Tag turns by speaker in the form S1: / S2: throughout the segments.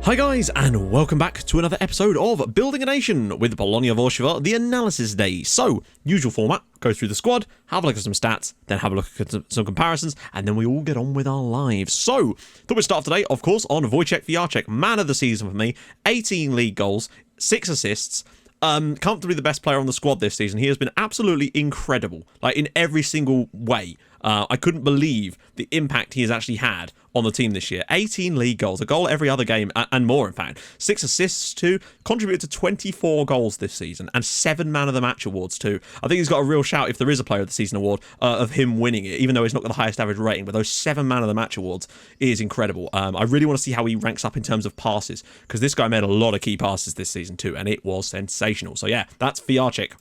S1: Hi guys, and welcome back to another episode of Building a Nation with Polonia Warszawa, the analysis day. So, usual format, go through the squad, have a look at some stats, then have a look at some comparisons, and then we all get on with our lives. So, thought we'd start today, of course, on Wojciech Fijarczyk, man of the season for me, 18 league goals, 6 assists, comfortably the best player on the squad this season. He has been absolutely incredible, like in every single way. I couldn't believe the impact he has actually had on the team this year. 18 league goals, a goal every other game, and more in fact. 6 assists too, contributed to 24 goals this season, and 7 Man of the Match awards too. I think he's got a real shout, if there is a Player of the Season award, of him winning it, even though he's not got the highest average rating, but those 7 Man of the Match awards is incredible. I really want to see how he ranks up in terms of passes, because this guy made a lot of key passes this season too, and it was sensational. So yeah, that's Fijarczyk.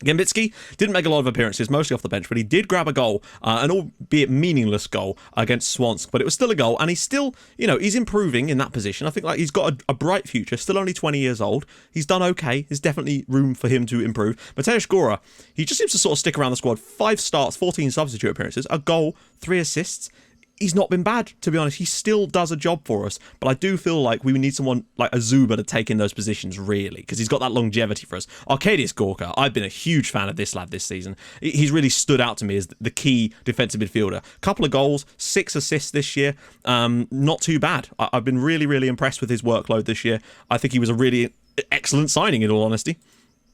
S1: Gambitsky didn't make a lot of appearances, mostly off the bench, but he did grab a goal, an albeit meaningless goal against Swansk, but it was still a goal, and he's still, he's improving in that position. I think he's got a bright future, still only 20 years old. He's done okay. There's definitely room for him to improve. Mateusz Góra, he just seems to sort of stick around the squad. 5 starts, 14 substitute appearances, a goal, 3 assists. He's not been bad, to be honest. He still does a job for us, but I do feel like we need someone like a Zuba to take in those positions, really, because he's got that longevity for us. Arkadiusz Gorka, I've been a huge fan of this lad this season. He's really stood out to me as the key defensive midfielder. Couple of goals, 6 assists this year. Not too bad. I've been really, really impressed with his workload this year. I think he was a really excellent signing, in all honesty.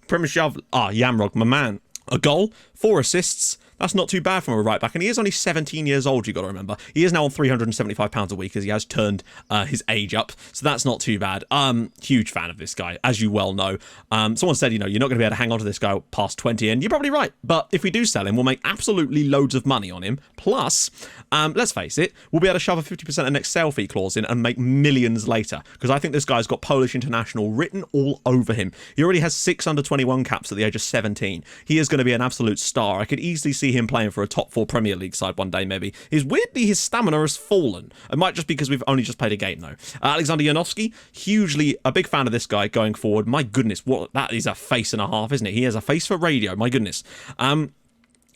S1: Przemysław Yamrog, my man. A goal, 4 assists. That's not too bad from a right back, and he is only 17 years old, you got to remember. He is now on £375 a week as he has turned his age up, so that's not too bad. Huge fan of this guy, as you well know. Someone said, you're not going to be able to hang on to this guy past 20, and you're probably right. But if we do sell him, we'll make absolutely loads of money on him. Plus, let's face it, we'll be able to shove a 50% of next sale fee clause in and make millions later, because I think this guy's got Polish international written all over him. He already has 6 under-21 caps at the age of 17. He is going to be an absolute star. I could easily see him playing for a top 4 Premier League side one day, maybe. Weirdly, his stamina has fallen. It might just be because we've only just played a game, though. Alexander Janowski, hugely a big fan of this guy going forward. My goodness, that is a face and a half, isn't it? He has a face for radio, my goodness.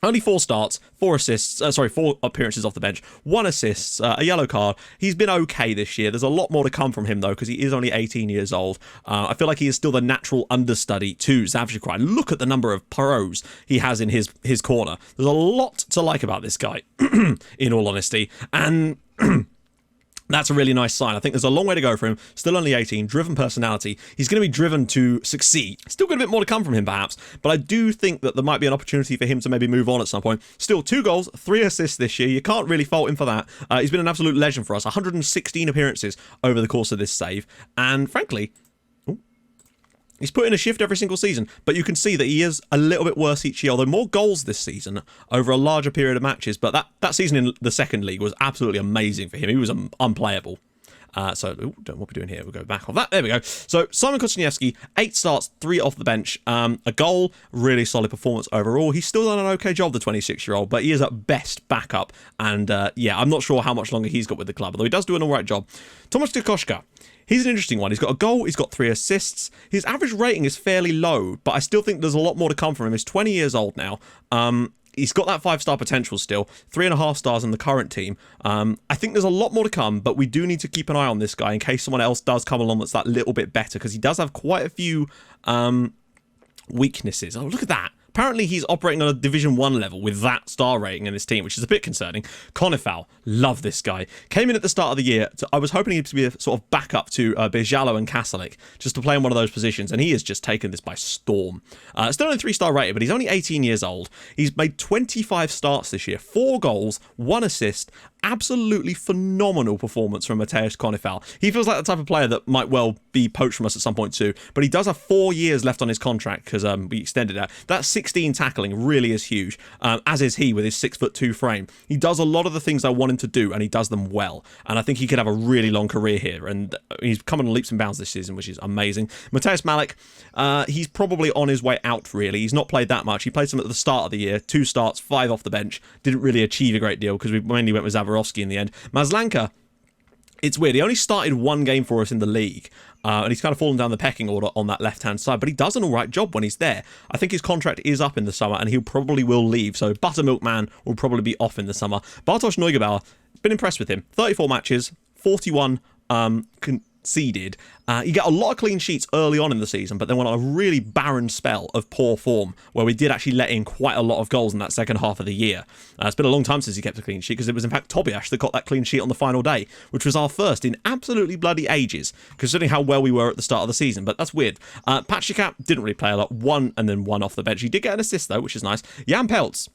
S1: Only 4 starts, 4 assists, 4 appearances off the bench, 1 assist, a yellow card. He's been okay this year. There's a lot more to come from him, though, because he is only 18 years old. I feel like he is still the natural understudy to Zawzikraj. Look at the number of pros he has in his corner. There's a lot to like about this guy, in all honesty. And that's a really nice sign. I think there's a long way to go for him. Still only 18, driven personality. He's going to be driven to succeed. Still got a bit more to come from him, perhaps. But I do think that there might be an opportunity for him to maybe move on at some point. Still, 2 goals, 3 assists this year. You can't really fault him for that. He's been an absolute legend for us. 116 appearances over the course of this save. And frankly, he's put in a shift every single season, but you can see that he is a little bit worse each year, although more goals this season over a larger period of matches. But that season in the second league was absolutely amazing for him. He was unplayable. What are we doing here? We'll go back off that. There we go. So Simon Kosniewski, 8 starts, 3 off the bench, a goal, really solid performance overall. He's still done an okay job, the 26-year-old, but he is at best backup. And I'm not sure how much longer he's got with the club, although he does do an all right job. Tomasz Kokoszka. He's an interesting one. He's got a goal, he's got 3 assists. His average rating is fairly low, but I still think there's a lot more to come from him. He's 20 years old now. He's got that 5-star potential still. 3.5 stars in the current team. I think there's a lot more to come, but we do need to keep an eye on this guy in case someone else does come along that's that little bit better, because he does have quite a few weaknesses. Oh, look at that. Apparently, he's operating on a Division 1 level with that star rating in his team, which is a bit concerning. Konefal, love this guy. Came in at the start of the year. I was hoping him to be a sort of backup to Bejalo and Kasalik, just to play in one of those positions, and he has just taken this by storm. Still only 3-star rated, but he's only 18 years old. He's made 25 starts this year, 4 goals, 1 assist, absolutely phenomenal performance from Mateusz Konefal. He feels like the type of player that might well be poached from us at some point too, but he does have 4 years left on his contract because we extended that. That 16 tackling really is huge, as is he with his 6'2" frame. He does a lot of the things I want him to do, and he does them well, and I think he could have a really long career here, and he's coming on leaps and bounds this season, which is amazing. Mateusz Malik, he's probably on his way out, really. He's not played that much. He played some at the start of the year, 2 starts, 5 off the bench. Didn't really achieve a great deal because we mainly went with Zaworowski in the end. Maslanka, it's weird. He only started 1 game for us in the league, and he's kind of fallen down the pecking order on that left-hand side, but he does an all right job when he's there. I think his contract is up in the summer, and he probably will leave, so Buttermilk Man will probably be off in the summer. Bartosz Neugebauer, been impressed with him. 34 matches, 41 seeded, you get a lot of clean sheets early on in the season, but then went on a really barren spell of poor form where we did actually let in quite a lot of goals in that second half of the year. It's been a long time since he kept a clean sheet, because it was in fact Tobias that got that clean sheet on the final day, which was our first in absolutely bloody ages, considering how well we were at the start of the season. But that's weird. Patchicap didn't really play a lot, one off the bench. He did get an assist though, which is nice. Jan Peltz,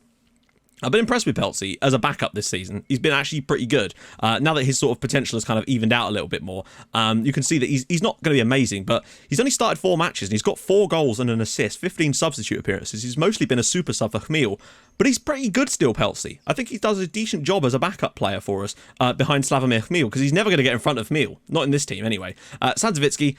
S1: I've been impressed with Peltzy as a backup this season. He's been actually pretty good. Now that his sort of potential has kind of evened out a little bit more, you can see that he's not going to be amazing, but he's only started 4 matches and he's got 4 goals and an assist, 15 substitute appearances. He's mostly been a super sub for Chmiel, but he's pretty good still, Peltzy. I think he does a decent job as a backup player for us behind Slavomir Chmiel, because he's never going to get in front of Chmiel. Not in this team, anyway. Sandovitsky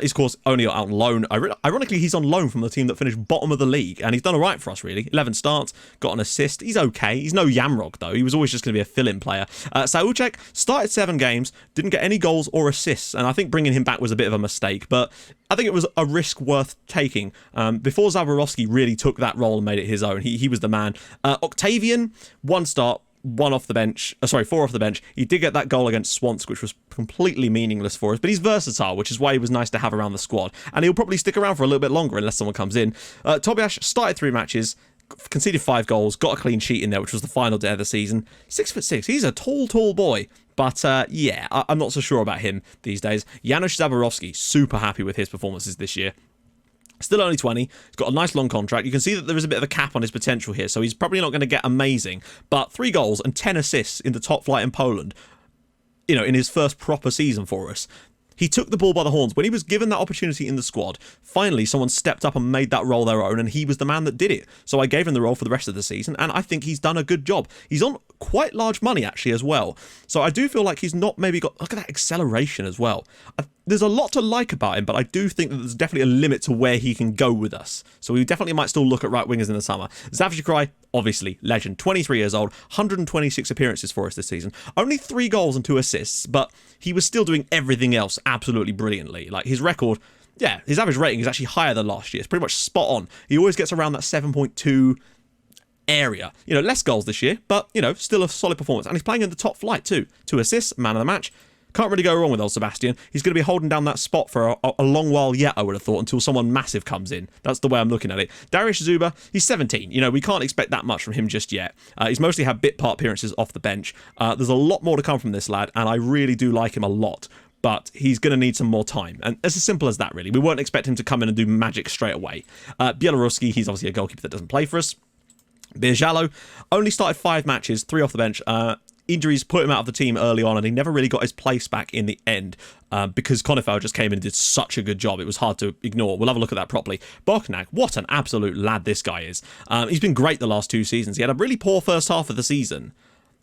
S1: is, of course, only out on loan. Ironically, he's on loan from the team that finished bottom of the league, and he's done all right for us, really. 11 starts, got an assist. He's okay. He's no Yamrog, though. He was always just going to be a fill-in player. Sauchek started 7 games, didn't get any goals or assists, and I think bringing him back was a bit of a mistake, but I think it was a risk worth taking. Before Zaborowski really took that role and made it his own, he was the man. Octavian, 1 start, 4 off the bench. He did get that goal against Swansk, which was completely meaningless for us, but he's versatile, which is why he was nice to have around the squad, and he'll probably stick around for a little bit longer unless someone comes in. Tobias started 3 matches, conceded 5 goals, got a clean sheet in there, which was the final day of the season. 6'6", he's a tall boy. But yeah, I'm not so sure about him these days. Janusz Zaborowski, super happy with his performances this year. Still only 20. He's got a nice long contract. You can see that there is a bit of a cap on his potential here, so he's probably not going to get amazing. But 3 goals and 10 assists in the top flight in Poland, you know, in his first proper season for us. He took the ball by the horns. When he was given that opportunity in the squad, finally someone stepped up and made that role their own, and he was the man that did it. So I gave him the role for the rest of the season, and I think he's done a good job. He's on quite large money, actually, as well. So I do feel like he's not maybe got... Look at that acceleration as well. There's a lot to like about him, but I do think that there's definitely a limit to where he can go with us. So we definitely might still look at right wingers in the summer. Zavchikrai, obviously, legend. 23 years old, 126 appearances for us this season. Only 3 goals and 2 assists, but he was still doing everything else absolutely brilliantly. Like, his record, yeah, his average rating is actually higher than last year. It's pretty much spot on. He always gets around that 7.2 area. You know, less goals this year, but, you know, still a solid performance. And he's playing in the top flight too. 2 assists, man of the match. Can't really go wrong with old Sebastian. He's going to be holding down that spot for a long while yet, I would have thought, until someone massive comes in. That's the way I'm looking at it. Dariusz Zuba, he's 17. You know, we can't expect that much from him just yet. He's mostly had bit part appearances off the bench. There's a lot more to come from this lad, and I really do like him a lot. But he's going to need some more time. And it's as simple as that, really. We weren't expecting him to come in and do magic straight away. Bieloruski, he's obviously a goalkeeper that doesn't play for us. Birzalo only started 5 matches, 3 off the bench. Injuries put him out of the team early on, and he never really got his place back in the end because Konefel just came in and did such a good job. It was hard to ignore. We'll have a look at that properly. Boknak, what an absolute lad this guy is. He's been great the last 2 seasons. He had a really poor first half of the season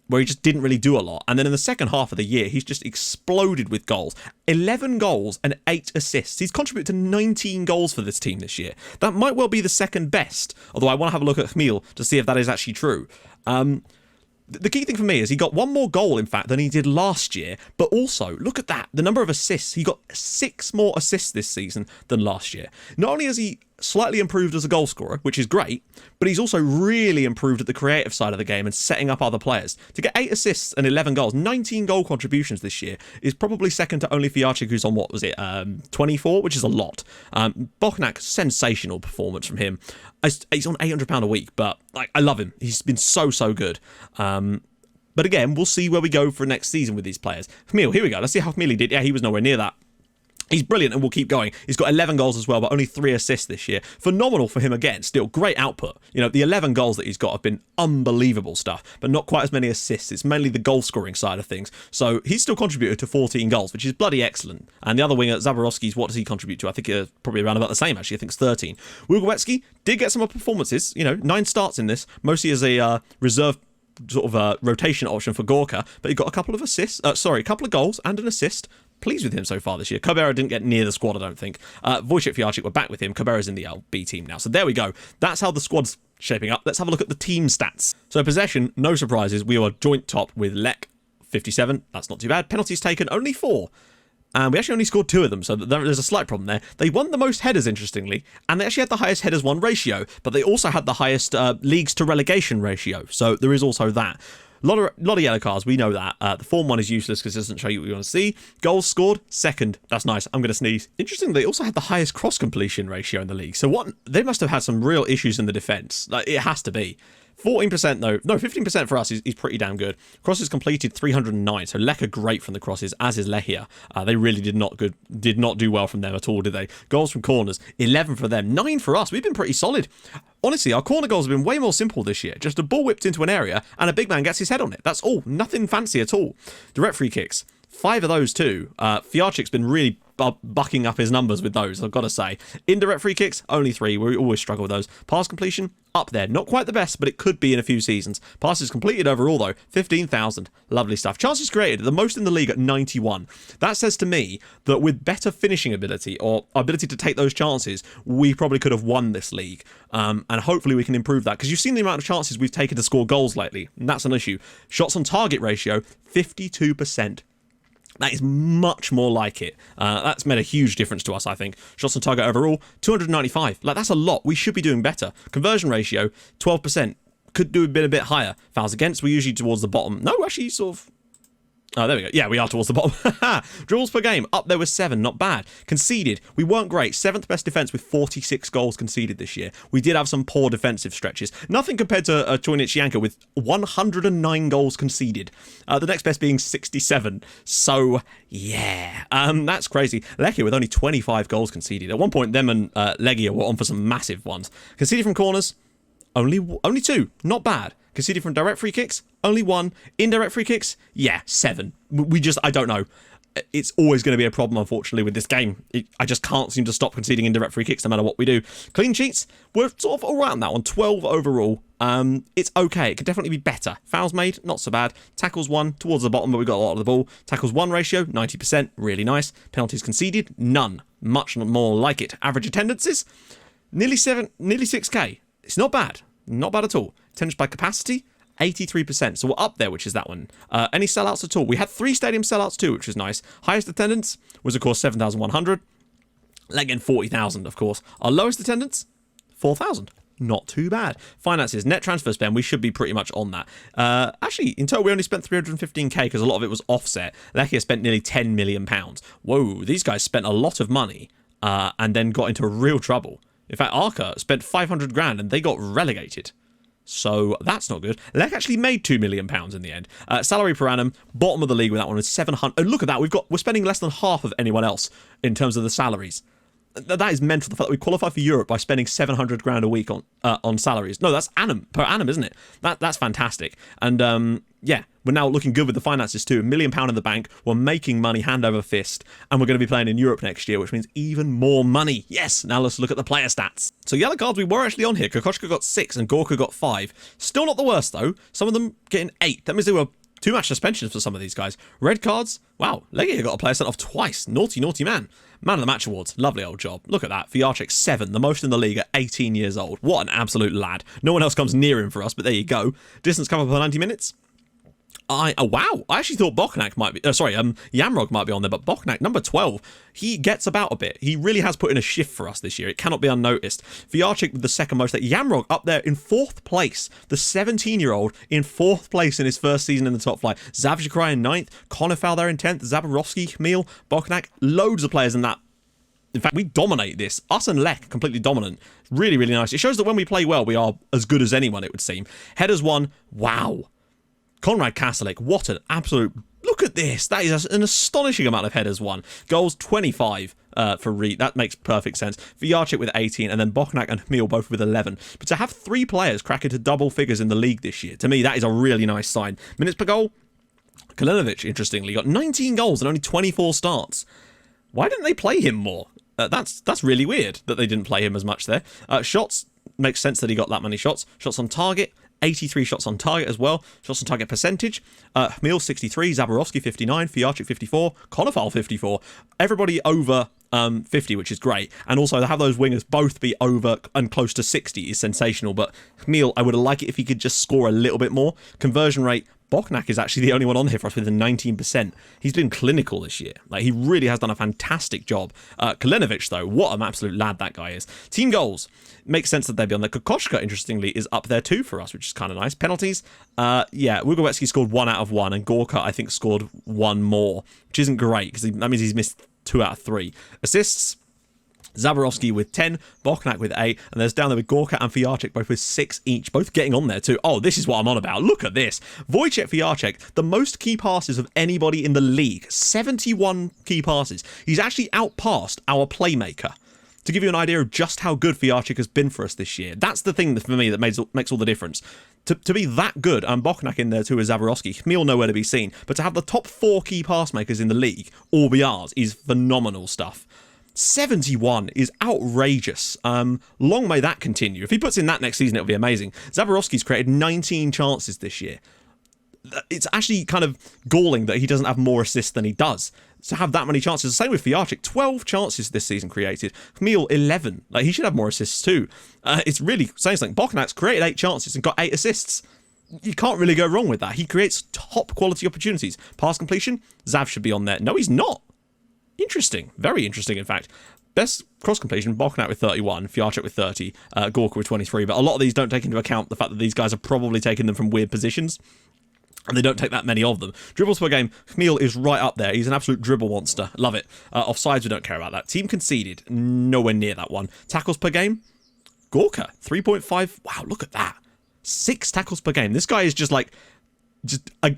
S1: where he just didn't really do a lot. And then in the second half of the year, he's just exploded with goals. 11 goals and 8 assists. He's contributed to 19 goals for this team this year. That might well be the second best, although I want to have a look at Chmiel to see if that is actually true. The key thing for me is he got 1 more goal, in fact, than he did last year. But also, look at that. The number of assists. He got 6 more assists this season than last year. Not only has he slightly improved as a goal scorer, which is great, but he's also really improved at the creative side of the game and setting up other players. To get 8 assists and 11 goals, 19 goal contributions this year, is probably second to only Fiarchik, who's on, 24, which is a lot. Boknak, sensational performance from him. He's on £800 a week, but like, I love him. He's been so good. But again, we'll see where we go for next season with these players. Chmiel, here we go. Let's see how Chmiel did. Yeah, he was nowhere near that. He's brilliant and we'll keep going. He's got 11 goals as well, but only 3 assists this year. Phenomenal for him again. Still, great output. You know, the 11 goals that he's got have been unbelievable stuff, but not quite as many assists. It's mainly the goal-scoring side of things. So he's still contributed to 14 goals, which is bloody excellent. And the other winger, Zaborowski's, what does he contribute to? I think probably around about the same, actually. I think it's 13. Wilgowecki did get some performances. You know, 9 starts in this, mostly as a reserve sort of a rotation option for Gorka, but he got a couple of assists. A couple of goals and an assist. Pleased with him so far this year. Kobera didn't get near the squad, I don't think. Wojciech Fiarchik, we're back with him. Kobera's in the LB team now. So there we go. That's how the squad's shaping up. Let's have a look at the team stats. So possession, no surprises. We are joint top with Lek, 57. That's not too bad. Penalties taken, only 4. And we actually only scored 2 of them, so there's a slight problem there. They won the most headers, interestingly, and they actually had the highest headers won ratio, but they also had the highest leagues to relegation ratio, so there is also that. Lot of yellow cards, we know that. The form one is useless because it doesn't show you what you want to see. Goals scored, second. That's nice. I'm going to sneeze. Interestingly, they also had the highest cross completion ratio in the league. So what? They must have had some real issues in the defence. Like, it has to be. 14% though. No, 15% for us is pretty damn good. Crosses completed 309. So Lech are great from the crosses, as is Lechia. They really did not do well from them at all, did they? Goals from corners, 11 for them, 9 for us. We've been pretty solid. Honestly, our corner goals have been way more simple this year. Just a ball whipped into an area and a big man gets his head on it. That's all. Nothing fancy at all. Direct free kicks, 5 of those too. Fiarchik's been really bucking up his numbers with those, I've got to say. Indirect free kicks, only 3. We always struggle with those. Pass completion, up there. Not quite the best, but it could be in a few seasons. Passes completed overall, though, 15,000. Lovely stuff. Chances created, the most in the league at 91. That says to me that with better finishing ability, or ability to take those chances, we probably could have won this league. And hopefully we can improve that, because you've seen the amount of chances we've taken to score goals lately, and that's an issue. Shots on target ratio, 52%. That is much more like it. That's made a huge difference to us, I think. Shots on target overall, 295. Like, that's a lot. We should be doing better. Conversion ratio, 12%. Could do a bit higher. Fouls against, we're usually towards the bottom. No, actually, sort of... Oh, there we go. Yeah, we are towards the bottom. Dribbles per game, up there with 7. Not bad. Conceded, we weren't great. 7th best defence with 46 goals conceded this year. We did have some poor defensive stretches. Nothing compared to Chojnic Janka with 109 goals conceded. The next best being 67. So, yeah. That's crazy. Lechia with only 25 goals conceded. At one point, them and Legia were on for some massive ones. Conceded from corners, only 2. Not bad. Conceded from direct free kicks, only 1. Indirect free kicks, yeah, 7. I don't know. It's always going to be a problem, unfortunately, with this game. I just can't seem to stop conceding indirect free kicks no matter what we do. Clean sheets, we're sort of around that one. 12 overall. It's okay. It could definitely be better. Fouls made, not so bad. Tackles 1, towards the bottom, but we got a lot of the ball. Tackles 1 ratio, 90%, really nice. Penalties conceded, none. Much more like it. Average attendances, nearly 6k. It's not bad. Not bad at all. Attendance by capacity, 83%. So we're up there, which is that one. Any sellouts at all? We had 3 stadium sellouts too, which was nice. Highest attendance was, of course, 7,100. Again, 40,000, of course. Our lowest attendance, 4,000. Not too bad. Finances, net transfer spend, we should be pretty much on that. Actually, in total, we only spent 315k because a lot of it was offset. Lechia spent nearly 10 million pounds. Whoa, these guys spent a lot of money and then got into real trouble. In fact, Arca spent 500 grand and they got relegated. So that's not good. Lech actually made £2 million in the end. Salary per annum, bottom of the league with that one is 700. Oh, look at that. We're spending less than half of anyone else in terms of the salaries. That is mental. The fact that we qualify for Europe by spending 700 grand a week on salaries. No, that's per annum, isn't it? That's fantastic. And yeah, we're now looking good with the finances too. £1 million in the bank. We're making money hand over fist, and we're going to be playing in Europe next year, which means even more money. Yes. Now let's look at the player stats. So yellow cards, we were actually on here. Kokoschka got 6 and Gorka got 5. Still not the worst though. Some of them getting 8. That means they were 2-match suspensions for some of these guys. Red cards, wow, Legia got a player sent off twice. Naughty man. Man of the match awards, lovely old job. Look at that, Fiarchik 7, the most in the league at 18 years old. What an absolute lad. No one else comes near him for us, but there you go. Distance cover per 90 minutes. Wow, I actually thought Bochnak might be, Yamrog might be on there, but Bochnak, number 12, he gets about a bit. He really has put in a shift for us this year. It cannot be unnoticed. Fiarchik with the second most, Yamrog up there in 4th place. The 17-year-old in 4th place in his first season in the top flight. Zavzhikrai in 9th, Konefal there in 10th, Zaborowski, Kmil, Bochnak, loads of players in that. In fact, we dominate this. Us and Lech, completely dominant. Really, really nice. It shows that when we play well, we are as good as anyone, it would seem. Headers 1, wow. Konrad Kastelik, what an absolute... Look at this. That is an astonishing amount of headers won. Goals, 25 for Reed. That makes perfect sense. Fiarchik with 18, and then Bochnak and Hmil both with 11. But to have 3 players crack into double figures in the league this year, to me, that is a really nice sign. Minutes per goal, Kalinovic, interestingly, got 19 goals and only 24 starts. Why didn't they play him more? That's really weird that they didn't play him as much there. Shots, makes sense that he got that many shots. Shots on target, 83 shots on target as well. Shots on target percentage. Hmil 63, Zaborowski 59, Fiarchik 54, Konefal 54. Everybody over 50, which is great. And also to have those wingers both be over and close to 60 is sensational. But Chmiel, I would like it if he could just score a little bit more. Conversion rate, Bochnak is actually the only one on here for us with a 19%. He's been clinical this year. Like, he really has done a fantastic job. Kalinovic, though, what an absolute lad that guy is. Team goals. Makes sense that they'd be on there. Kokoschka, interestingly, is up there too for us, which is kind of nice. Penalties. Yeah, Ługowiecki scored 1 out of 1, and Gorka, I think, scored 1 more, which isn't great, because that means he's missed 2 out of 3. Assists. Zaborowski with 10, Bochnak with 8, and there's down there with Gorka and Fiarczyk both with 6 each, both getting on there too. Oh, this is what I'm on about. Look at this. Wojciech Fiarczyk, the most key passes of anybody in the league. 71 key passes. He's actually outpassed our playmaker. To give you an idea of just how good Fiarczyk has been for us this year. That's the thing for me that makes all the difference. To be that good, and Bochnak in there too as Zaborowski, Chmiel nowhere to be seen, but to have the top 4 key pass makers in the league all be ours is phenomenal stuff. 71 is outrageous. Long may that continue. If he puts in that next season, it'll be amazing. Zaborowski's created 19 chances this year. It's actually kind of galling that he doesn't have more assists than he does. To have that many chances. The same with Fiarczyk. 12 chances this season created. Chmiel, 11. Like, he should have more assists too. It's really saying something. Bochnak's created 8 chances and got 8 assists. You can't really go wrong with that. He creates top quality opportunities. Pass completion, Zav should be on there. No, he's not. Interesting. Very interesting, in fact. Best cross completion, Bochnak with 31, Fiarczyk with 30, Gorka with 23. But a lot of these don't take into account the fact that these guys are probably taking them from weird positions. And they don't take that many of them. Dribbles per game, Chmiel is right up there. He's an absolute dribble monster. Love it. Offsides, we don't care about that. Team conceded, nowhere near that one. Tackles per game, Gorka, 3.5. Wow, look at that. 6 tackles per game. This guy is just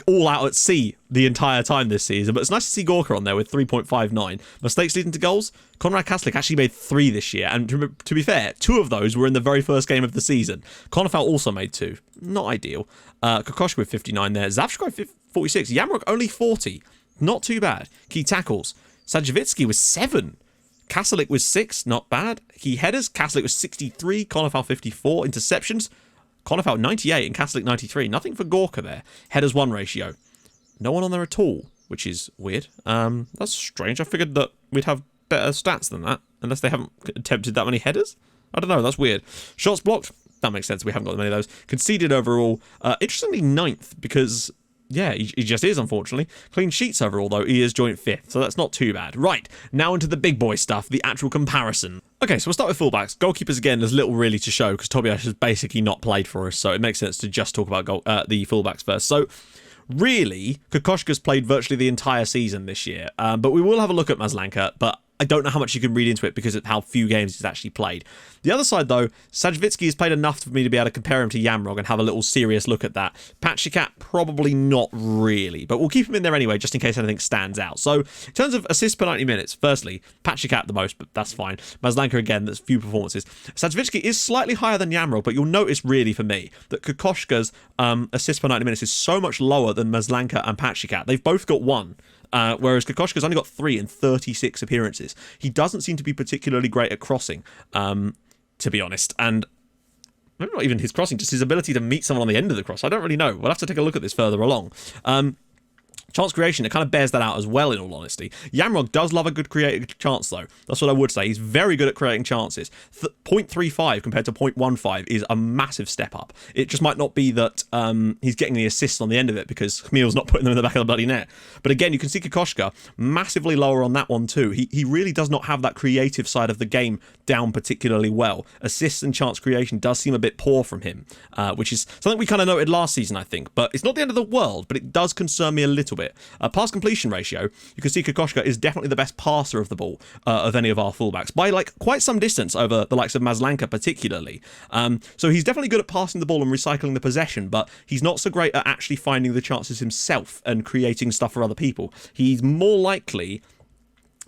S1: all out at sea the entire time this season. But it's nice to see Gorka on there with 3.59. Mistakes leading to goals. Konrad Kaslik actually made 3 this year. And to be fair, 2 of those were in the very first game of the season. Konofal also made 2. Not ideal. Kokoschka with 59 there. Zavshko with 46. Yamruk only 40. Not too bad. Key tackles. Sajewicki was 7. Kaslik was 6. Not bad. Key headers. Kaslik was 63. Konofal 54. Interceptions. Konofal 98 and Kaslik 93. Nothing for Gorka there. Headers 1 ratio. No one on there at all, which is weird. That's strange. I figured that we'd have better stats than that, unless they haven't attempted that many headers. I don't know. That's weird. Shots blocked. That makes sense. We haven't got many of those. Conceded overall. Interestingly, 9th, because yeah, he just is, unfortunately. Clean sheets overall, though, he is joint 5th, so that's not too bad. Right, now into the big boy stuff, the actual comparison. Okay, so we'll start with fullbacks. Goalkeepers, again, there's little really to show, because Tobias has basically not played for us, so it makes sense to just talk about the fullbacks first. So, really, Kokoschka's played virtually the entire season this year, but we will have a look at Maslanka, but I don't know how much you can read into it because of how few games he's actually played. The other side, though, Sajewicki has played enough for me to be able to compare him to Yamrog and have a little serious look at that. Patrikat, probably not really, but we'll keep him in there anyway, just in case anything stands out. So, in terms of assists per 90 minutes, firstly, Patrikat the most, but that's fine. Maslanka, again, there's few performances. Sajewicki is slightly higher than Yamrog, but you'll notice, really, for me, that Kokoschka's assists per 90 minutes is so much lower than Maslanka and Patrikat. They've both got 1. Whereas Kokoschka's only got 3 in 36 appearances. He doesn't seem to be particularly great at crossing, to be honest. And maybe not even his crossing, just his ability to meet someone on the end of the cross. I don't really know. We'll have to take a look at this further along. Chance creation, it kind of bears that out as well, in all honesty. Yamrog does love a good creative chance, though. That's what I would say. He's very good at creating chances. 0.35 compared to 0.15 is a massive step up. It just might not be that he's getting the assists on the end of it because Chmiel's not putting them in the back of the bloody net. But again, you can see Kokoschka massively lower on that one too. He really does not have that creative side of the game down particularly well. Assists and chance creation does seem a bit poor from him, which is something we kind of noted last season, I think. But it's not the end of the world, but it does concern me a little bit. Pass completion ratio, you can see Kokoschka is definitely the best passer of the ball of any of our fullbacks by like quite some distance over the likes of Maslanka particularly. So he's definitely good at passing the ball and recycling the possession, but he's not so great at actually finding the chances himself and creating stuff for other people. He's more likely,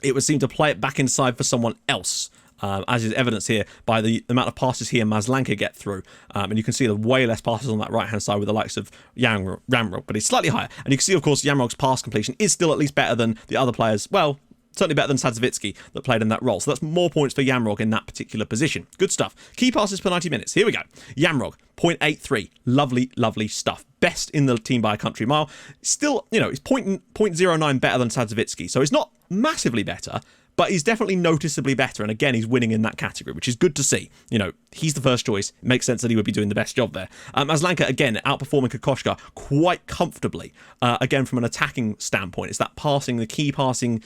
S1: it would seem, to play it back inside for someone else. As is evidenced here by the amount of passes he and Maslanka get through. And you can see the way less passes on that right-hand side with the likes of Yamrog, but it's slightly higher. And you can see, of course, Yamrog's pass completion is still at least better than the other players. Well, certainly better than Sajewicki that played in that role. So that's more points for Yamrog in that particular position. Good stuff. Key passes per 90 minutes. Here we go. Yamrog, 0.83. Lovely, lovely stuff. Best in the team by a country mile. Still, you know, it's 0.09 better than Sajewicki. So it's not massively better, but he's definitely noticeably better. And again, he's winning in that category, which is good to see. You know, he's the first choice. It makes sense that he would be doing the best job there. Maslanka, again, outperforming Kokoschka quite comfortably. Again, from an attacking standpoint, it's that passing, the key passing.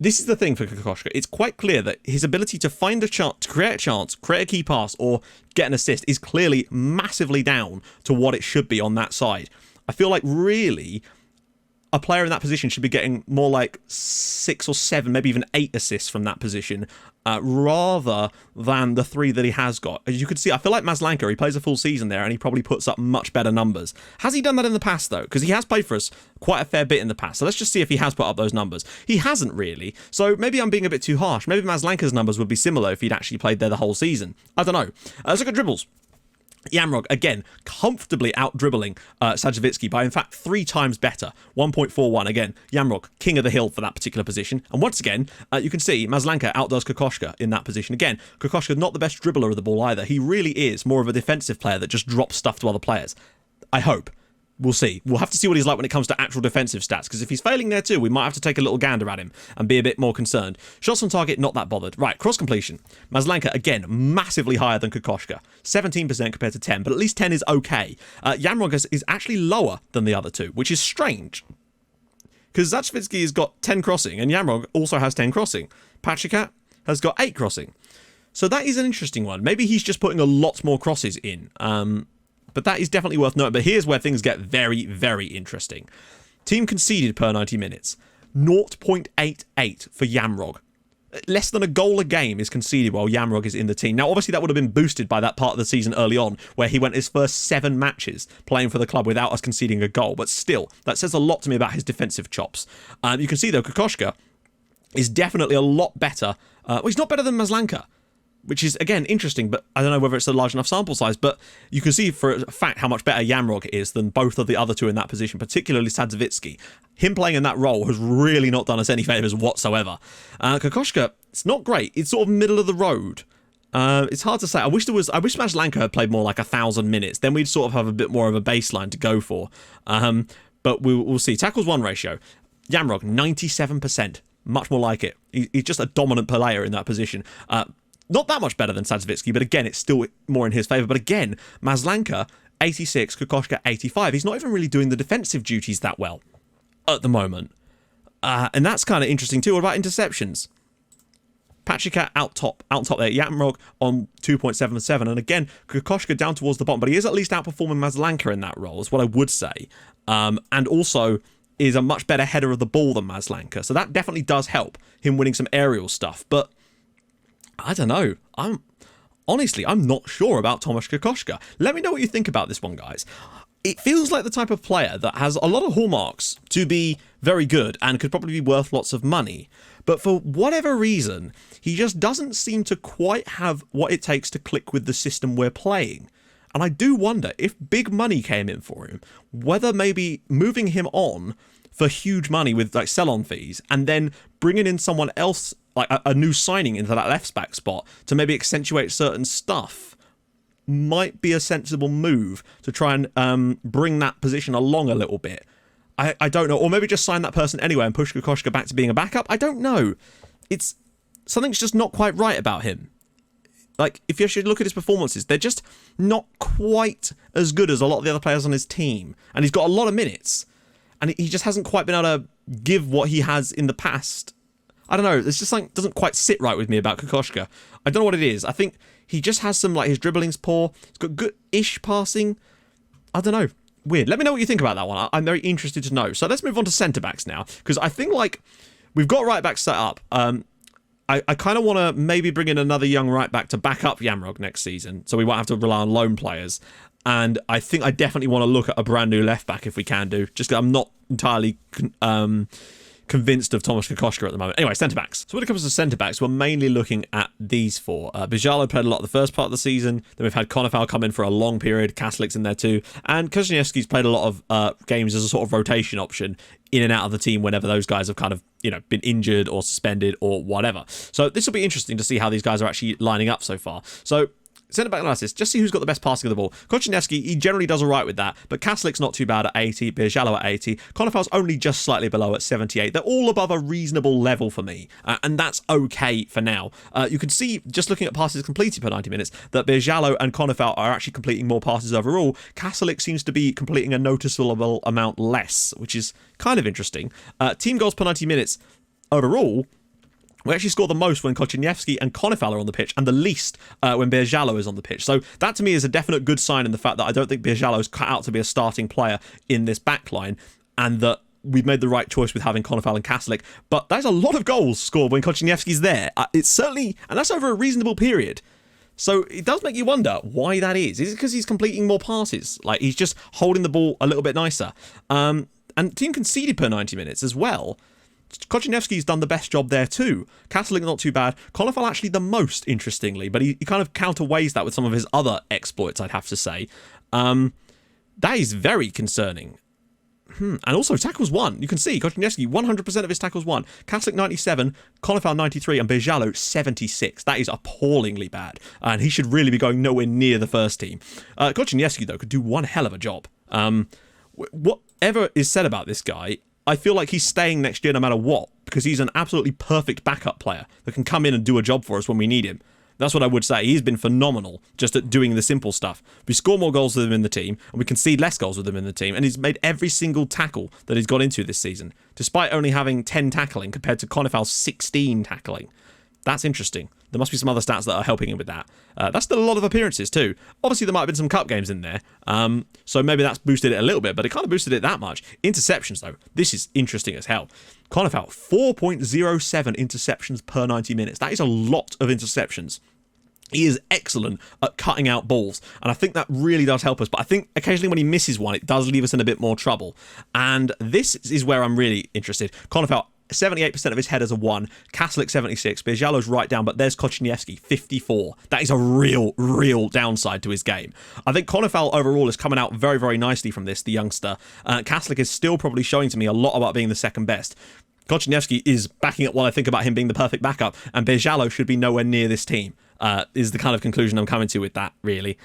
S1: This is the thing for Kokoschka. It's quite clear that his ability to find a chance, to create a chance, create a key pass, or get an assist is clearly massively down to what it should be on that side. I feel like really a player in that position should be getting more like 6 or 7, maybe even 8 assists from that position, rather than the 3 that he has got. As you can see, I feel like Maslanka, he plays a full season there and he probably puts up much better numbers. Has he done that in the past, though? Because he has played for us quite a fair bit in the past. So let's just see if he has put up those numbers. He hasn't really. So maybe I'm being a bit too harsh. Maybe Maslanka's numbers would be similar if he'd actually played there the whole season. I don't know. Let's look at dribbles. Yamrog, again, comfortably out-dribbling Sajewicki by, in fact, 3 times better. 1.41. Again, Yamrog, king of the hill for that particular position. And once again, you can see Maslanka outdoes Kokoschka in that position. Again, Kokoschka not the best dribbler of the ball either. He really is more of a defensive player that just drops stuff to other players. I hope. We'll see. We'll have to see what he's like when it comes to actual defensive stats, because if he's failing there too, we might have to take a little gander at him and be a bit more concerned. Shots on target, not that bothered. Right, cross completion. Maslanka, again, massively higher than Kokoschka. 17% compared to 10, but at least 10 is okay. Yamrog is actually lower than the other two, which is strange, because Sajewicki has got 10 crossing, and Yamrog also has 10 crossing. Patrikat has got 8 crossing. So that is an interesting one. Maybe he's just putting a lot more crosses in. But that is definitely worth noting. But here's where things get very, very interesting. Team conceded per 90 minutes. 0.88 for Yamrog. Less than a goal a game is conceded while Yamrog is in the team. Now, obviously, that would have been boosted by that part of the season early on, where he went his first 7 matches playing for the club without us conceding a goal. But still, that says a lot to me about his defensive chops. You can see, though, Kokoschka is definitely a lot better. Well, he's not better than Maslanka, which is, again, interesting, but I don't know whether it's a large enough sample size, but you can see for a fact how much better Yamrog is than both of the other two in that position, particularly Sajewicki. Him playing in that role has really not done us any favours whatsoever. Kokoschka, it's not great. It's sort of middle of the road. It's hard to say. I wish Maslanka had played more like 1,000 minutes. Then we'd sort of have a bit more of a baseline to go for. But we'll see. Tackles 1 ratio. Yamrog, 97%. Much more like it. He's just a dominant player in that position. Not that much better than Sajewicki, but again, it's still more in his favour. But again, Maslanka, 86, Kokoschka, 85. He's not even really doing the defensive duties that well at the moment. And that's kind of interesting too. What about interceptions? Patrikat out top there. Yamrog on 2.77. And again, Kokoschka down towards the bottom, but he is at least outperforming Maslanka in that role, is what I would say. And also is a much better header of the ball than Maslanka. So that definitely does help him winning some aerial stuff. But I don't know. I'm not sure about Tomasz Kokoschka. Let me know what you think about this one, guys. It feels like the type of player that has a lot of hallmarks to be very good and could probably be worth lots of money. But for whatever reason, he just doesn't seem to quite have what it takes to click with the system we're playing. And I do wonder if big money came in for him, whether maybe moving him on for huge money with like sell-on fees and then bringing in someone else, like a new signing into that left-back spot to maybe accentuate certain stuff might be a sensible move to try and bring that position along a little bit. I don't know. Or maybe just sign that person anyway and push Kokoschka back to being a backup. I don't know. Something's just not quite right about him. Like, if you should look at his performances, they're just not quite as good as a lot of the other players on his team. And he's got a lot of minutes. And he just hasn't quite been able to give what he has in the past. I don't know. It's just like doesn't quite sit right with me about Kokoschka. I don't know what it is. I think he just has some, like, his dribbling's poor. He's got good-ish passing. I don't know. Weird. Let me know what you think about that one. I'm very interested to know. So let's move on to centre-backs now, because I think, like, we've got right-backs set up. I kind of want to maybe bring in another young right-back to back up Yamrog next season, so we won't have to rely on loan players. And I think I definitely want to look at a brand new left-back if we can do, just because I'm not entirely convinced of Tomasz Kokoschka at the moment. Anyway, centre-backs. So when it comes to centre-backs, we're mainly looking at these 4. Bijalo played a lot the first part of the season. Then we've had Konofal come in for a long period. Kastelik's in there too. And Kozniewski's played a lot of games as a sort of rotation option in and out of the team whenever those guys have kind of, been injured or suspended or whatever. So this will be interesting to see how these guys are actually lining up so far. So Centre-back analysis, just see who's got the best passing of the ball. Kochanevski, he generally does all right with that, but Kastelik's not too bad at 80, Birjallo at 80, Konefal's only just slightly below at 78. They're all above a reasonable level for me, and that's okay for now. You can see, just looking at passes completed per 90 minutes, that Birjallo and Konefal are actually completing more passes overall. Kastelik seems to be completing a noticeable amount less, which is kind of interesting. Team goals per 90 minutes overall, we actually score the most when Kochanevski and Konefal are on the pitch, and the least when Birjallo is on the pitch. So that to me is a definite good sign in the fact that I don't think Birjallo is cut out to be a starting player in this backline, and that we've made the right choice with having Konefal and Kastelik. But there's a lot of goals scored when Kochanevski's there. It's certainly, and that's over a reasonable period. So it does make you wonder why that is. Is it because he's completing more passes? Like, he's just holding the ball a little bit nicer. And team conceded per 90 minutes as well. Kochanevski's done the best job there too. Kastelik not too bad. Konefal actually the most, interestingly, but he kind of counterweighs that with some of his other exploits, I'd have to say. That is very concerning. And also tackles won. You can see Kochanevski 100% of his tackles won. Kastelik 97, Konefal 93, and Birjallo 76. That is appallingly bad, and he should really be going nowhere near the first team. Kochanevski though could do one hell of a job. Whatever is said about this guy, I feel like he's staying next year no matter what, because he's an absolutely perfect backup player that can come in and do a job for us when we need him. That's what I would say. He's been phenomenal just at doing the simple stuff. We score more goals with him in the team, and we concede less goals with him in the team, and he's made every single tackle that he's got into this season, despite only having 10 tackling compared to Konefal's 16 tackling. That's interesting. There must be some other stats that are helping him with that. That's still a lot of appearances too. Obviously, there might have been some cup games in there, so maybe that's boosted it a little bit, but it kind of boosted it that much. Interceptions, though, this is interesting as hell. Konefal, 4.07 interceptions per 90 minutes. That is a lot of interceptions. He is excellent at cutting out balls, and I think that really does help us, but I think occasionally when he misses one, it does leave us in a bit more trouble. And this is where I'm really interested. Konefal, 78% of his headers are won. Kastelik 76. Birjallo's right down, but there's Kochanevski 54. That is a real downside to his game. I think Konefal overall is coming out very, very nicely from this, the youngster. Kastelik is still probably showing to me a lot about being the second best. Kochanevski is backing up what I think about him being the perfect backup, and Birjallo should be nowhere near this team, is the kind of conclusion I'm coming to with that, really.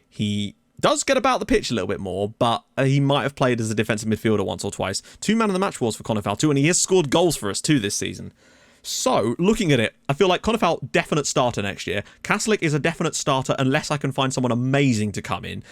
S1: He does get about the pitch a little bit more, but he might have played as a defensive midfielder once or twice. 2 man of the match awards for Konefal too, and he has scored goals for us too this season. So, looking at it, I feel like Konefal, definite starter next year. Kastelik is a definite starter unless I can find someone amazing to come in.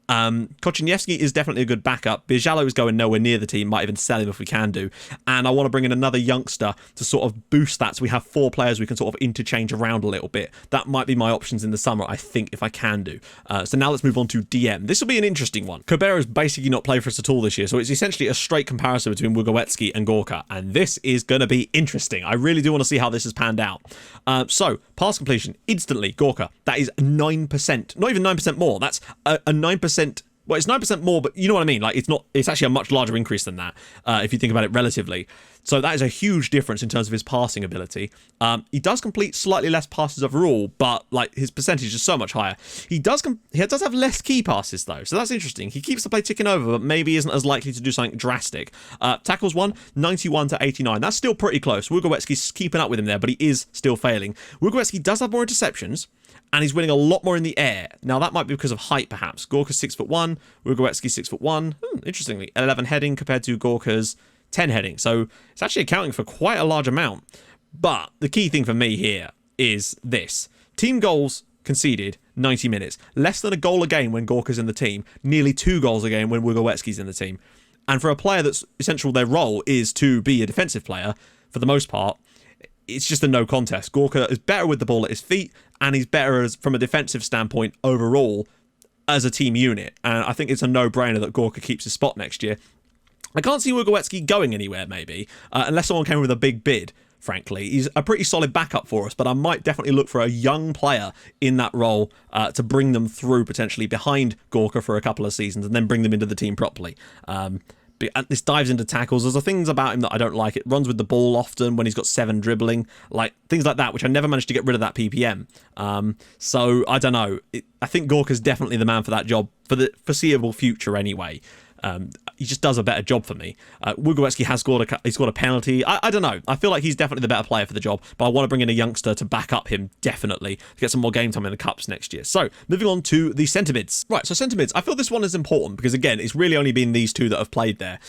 S1: Kochanevski is definitely a good backup. Birjallo is going nowhere near the team. Might even sell him if we can do. And I want to bring in another youngster to sort of boost that, so we have 4 players we can sort of interchange around a little bit. That might be my options in the summer, I think, if I can do. So now let's move on to DM. This will be an interesting one. Kobero's basically not played for us at all this year, so it's essentially a straight comparison between Ługołęcki and Gorka, and this is going to be interesting. I really do want to see how this has panned out. So, pass completion, instantly, Gorka. That is 9%. Not even 9% more. That's a 9%. Well, it's 9% more, but you know what I mean. Like, it's actually a much larger increase than that, if you think about it relatively. So that is a huge difference in terms of his passing ability. He does complete slightly less passes overall, but like his percentage is so much higher. He does have less key passes though, so that's interesting. He keeps the play ticking over, but maybe isn't as likely to do something drastic. Tackles won, 91 to 89. That's still pretty close. Ługołęcki's keeping up with him there, but he is still failing. Ługołęcki does have more interceptions, and he's winning a lot more in the air. Now, that might be because of height, perhaps. Gorka's 6'1", Ługołęcki's 6'1". Interestingly, 11 heading compared to Gorka's 10 heading. So it's actually accounting for quite a large amount. But the key thing for me here is this. Team goals conceded, 90 minutes. Less than a goal a game when Gorka's in the team. Nearly 2 goals a game when Ługołęcki's in the team. And for a player that's essential, their role is to be a defensive player, for the most part, it's just a no contest. Gorka is better with the ball at his feet, and he's better from a defensive standpoint overall as a team unit. And I think it's a no-brainer that Gorka keeps his spot next year. I can't see Ługołęcki going anywhere, maybe, unless someone came with a big bid, frankly. He's a pretty solid backup for us, but I might definitely look for a young player in that role to bring them through, potentially, behind Gorka for a couple of seasons, and then bring them into the team properly. This dives into tackles. There's things about him that I don't like. It runs with the ball often when he's got 7 dribbling, like things like that, which I never managed to get rid of that PPM. So I don't know. I think Gorka's definitely the man for that job for the foreseeable future anyway. he just does a better job for me. Wugowecki has scored a penalty. I don't know. I feel like he's definitely the better player for the job, but I want to bring in a youngster to back up him, definitely, to get some more game time in the Cups next year. So, moving on to the centre mids. Right, so centre mids, I feel this one is important because, again, it's really only been these two that have played there.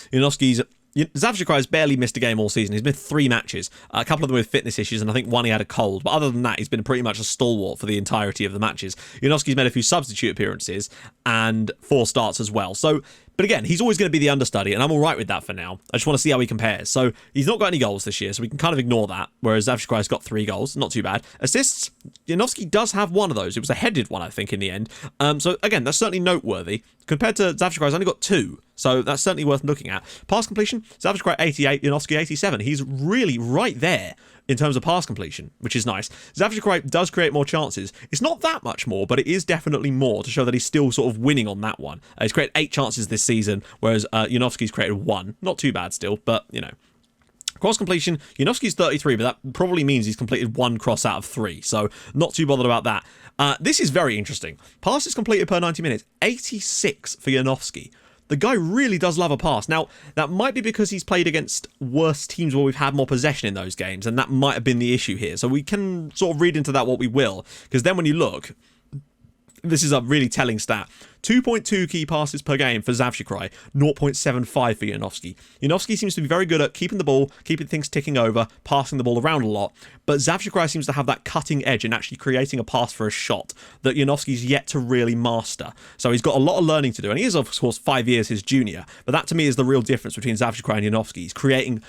S1: Zavchikrai has barely missed a game all season. He's missed 3 matches, a couple of them with fitness issues, and I think one he had a cold. But other than that, he's been pretty much a stalwart for the entirety of the matches. Janowski's made a few substitute appearances and 4 starts as well. So, but again, he's always going to be the understudy, and I'm all right with that for now. I just want to see how he compares. So he's not got any goals this year, so we can kind of ignore that, whereas Zavchikrai's got 3 goals. Not too bad. Assists, Janowski does have one of those. It was a headed one, I think, in the end. So again, that's certainly noteworthy. Compared to Zavchikrai's only got 2. So that's certainly worth looking at. Pass completion, Zavchikrai 88, Janowski 87. He's really right there in terms of pass completion, which is nice. Zavchikrai does create more chances. It's not that much more, but it is definitely more to show that he's still sort of winning on that one. He's created 8 chances this season, whereas Janowski's created 1. Not too bad still, but, you know. Cross completion, Janowski's 33, but that probably means he's completed 1 cross out of 3, so not too bothered about that. This is very interesting. Passes completed per 90 minutes, 86 for Janowski. The guy really does love a pass. Now, that might be because he's played against worse teams where we've had more possession in those games, and that might have been the issue here. So we can sort of read into that what we will, because then when you look, this is a really telling stat. 2.2 key passes per game for Zavchikrai, 0.75 for Janowski. Janowski seems to be very good at keeping the ball, keeping things ticking over, passing the ball around a lot, but Zavchikrai seems to have that cutting edge in actually creating a pass for a shot that Janowski's yet to really master. So he's got a lot of learning to do, and he is, of course, 5 years his junior, but that to me is the real difference between Zavchikrai and Janowski. He's creating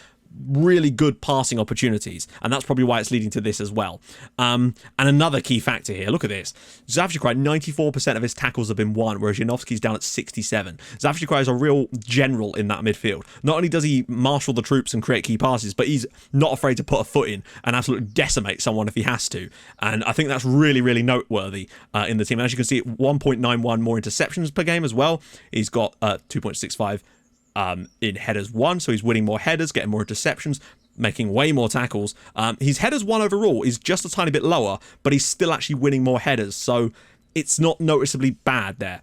S1: really good passing opportunities, and that's probably why it's leading to this as well. And another key factor here, look at this. Zavchikrai, 94% of his tackles have been won, whereas Janowski's down at 67. Zavchikrai is a real general in that midfield. Not only does he marshal the troops and create key passes, but he's not afraid to put a foot in and absolutely decimate someone if he has to. And I think that's really, really noteworthy in the team. And as you can see, 1.91 more interceptions per game as well. He's got 2.65 in headers won, so he's winning more headers, getting more interceptions, making way more tackles. His headers won overall is just a tiny bit lower, but he's still actually winning more headers, so it's not noticeably bad there.